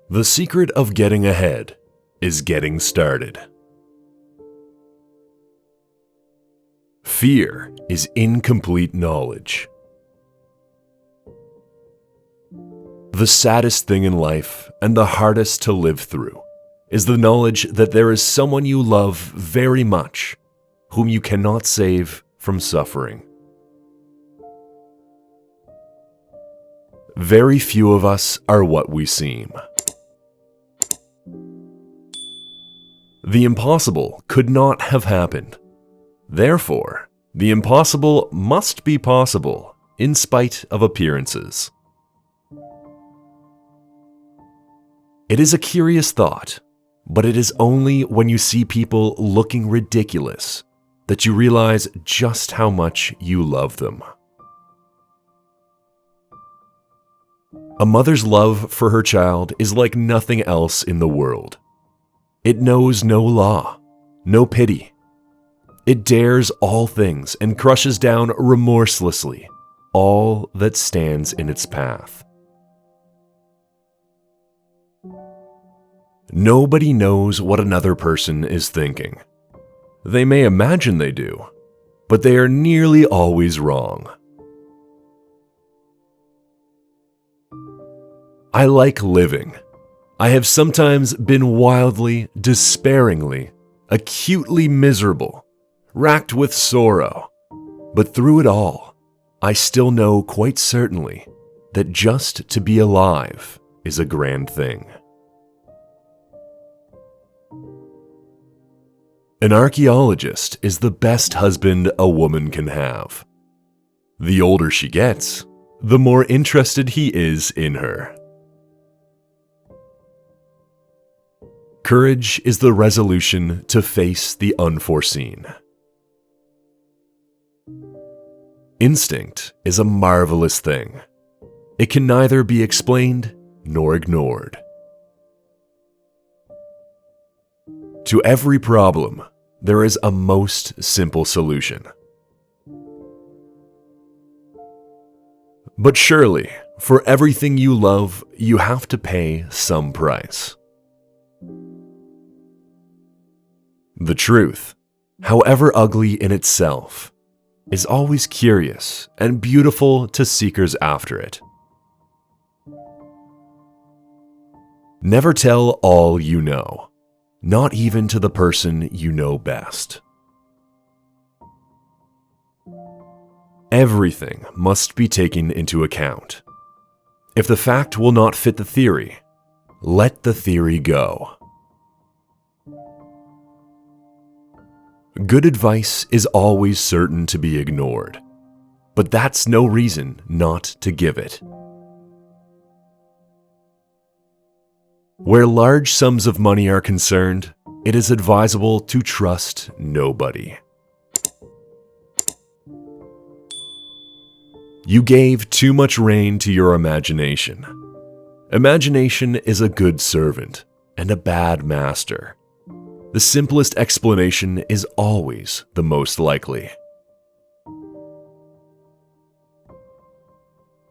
The secret of getting ahead is getting started. Fear is incomplete knowledge. The saddest thing in life and the hardest to live through is the knowledge that there is someone you love very much whom you cannot save from suffering. Very few of us are what we seem. The impossible could not have happened. Therefore, the impossible must be possible in spite of appearances. It is a curious thought, but it is only when you see people looking ridiculous that you realize just how much you love them. A mother's love for her child is like nothing else in the world. It knows no law, no pity. It dares all things and crushes down remorselessly all that stands in its path. Nobody knows what another person is thinking. They may imagine they do, but they are nearly always wrong. I like living. I have sometimes been wildly, despairingly, acutely miserable, racked with sorrow, but through it all, I still know quite certainly that just to be alive is a grand thing. An archaeologist is the best husband a woman can have. The older she gets, the more interested he is in her. Courage is the resolution to face the unforeseen. Instinct is a marvelous thing. It can neither be explained nor ignored. To every problem, there is a most simple solution. But surely, for everything you love, you have to pay some price. The truth, however ugly in itself, is always curious and beautiful to seekers after it. Never tell all you know, not even to the person you know best. Everything must be taken into account. If the fact will not fit the theory, let the theory go. Good advice is always certain to be ignored, but that's no reason not to give it. Where large sums of money are concerned, it is advisable to trust nobody. You gave too much rein to your imagination. Imagination is a good servant and a bad master. The simplest explanation is always the most likely.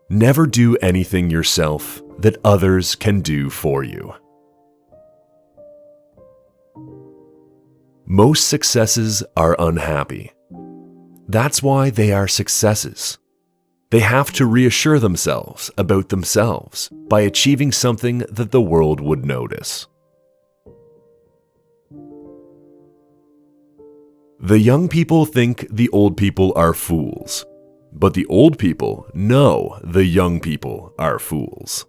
Never do anything yourself that others can do for you. Most successes are unhappy. That's why they are successes. They have to reassure themselves about themselves by achieving something that the world would notice. The young people think the old people are fools, but the old people know the young people are fools.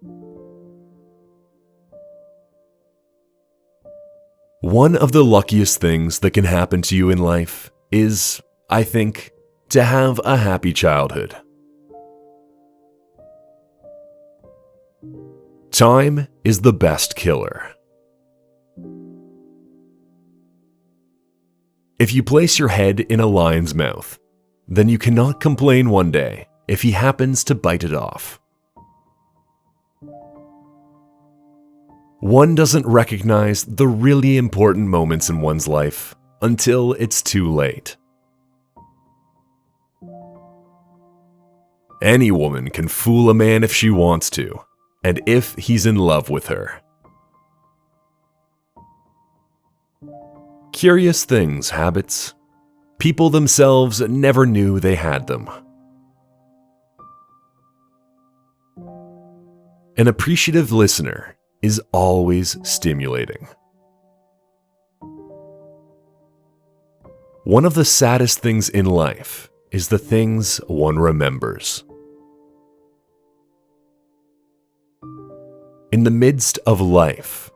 One of the luckiest things that can happen to you in life is, I think, to have a happy childhood. Time is the best killer. If you place your head in a lion's mouth, then you cannot complain one day if he happens to bite it off. One doesn't recognize the really important moments in one's life until it's too late. Any woman can fool a man if she wants to, and if he's in love with her. Curious things, habits. People themselves never knew they had them. An appreciative listener is always stimulating. One of the saddest things in life is the things one remembers. In the midst of life,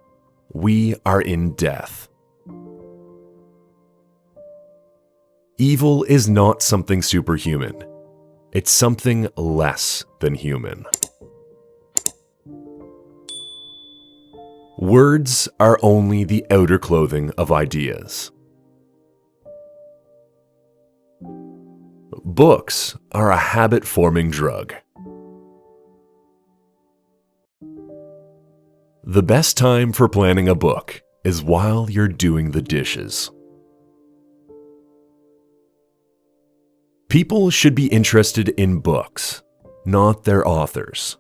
we are in death. Evil is not something superhuman. It's something less than human. Words are only the outer clothing of ideas. Books are a habit-forming drug. The best time for planning a book is while you're doing the dishes. People should be interested in books, not their authors.